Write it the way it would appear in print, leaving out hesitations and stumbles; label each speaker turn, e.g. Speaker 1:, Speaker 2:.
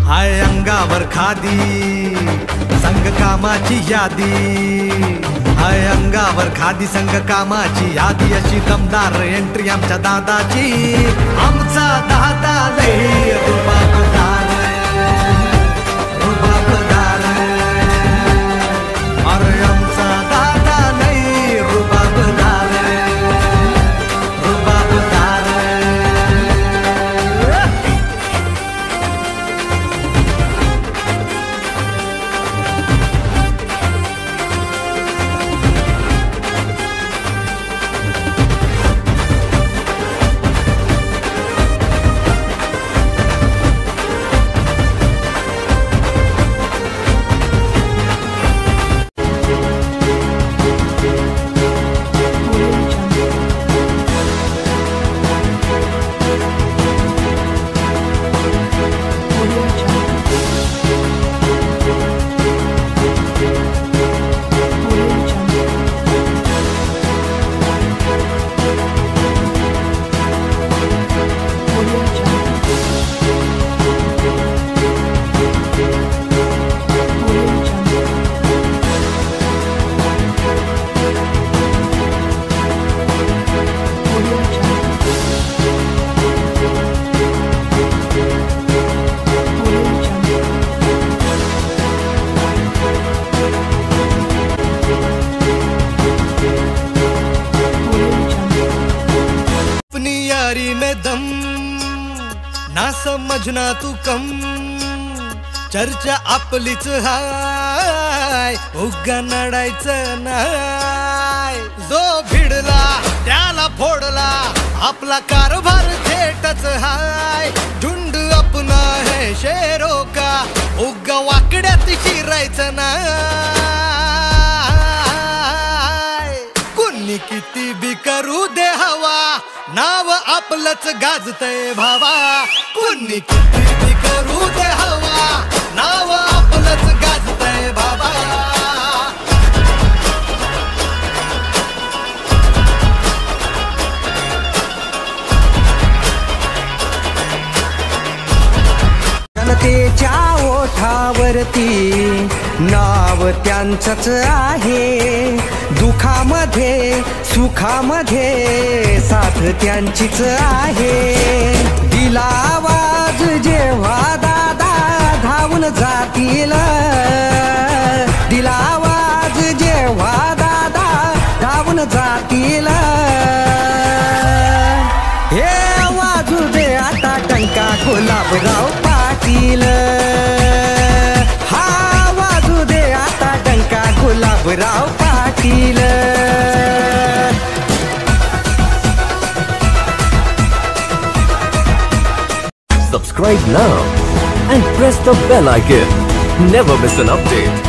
Speaker 1: हाय अंगावर खादी संग कामाची यादी, हाय अंगावर खादी संग कामाची यादी, अशी दमदार एंट्री आमच्या दादाची. आमचा दादा लई रुबाबदार, रुबाबदार. अरे आमचा दादा लई रुबाबदार, रुबाबदार. ना समजना तू कम, चर्चा आपलीच हाय, उगा नडायचं नाय. जो भिडला त्याला फोडला, आपला कारभार थेटच हाय. झुंड अपना है शेरों का, उगा वाकड्यात शिरायचं नाय. कुणी किती बी करू दे हवा, नाव आपलंच गाजतय भावा. कुणी किती बी करू दे हवा, नाव आपलंच गाजतय भावा.
Speaker 2: जनतेच्या ओठावरती नाव त्यांचंच आहे. दुखामध्ये सुखामध्ये साथ त्यांचीच आहे. दिला आवाज जेव्हा दादा धावून जातील, दिला आवाज जेव्हा दादा धावून जातील. हे वाजू दे आता टंका गुलाबराव पाटील, हा वाजू दे आता टंका Gulabrao Patil.
Speaker 3: Subscribe now and press the bell icon. Never miss an update.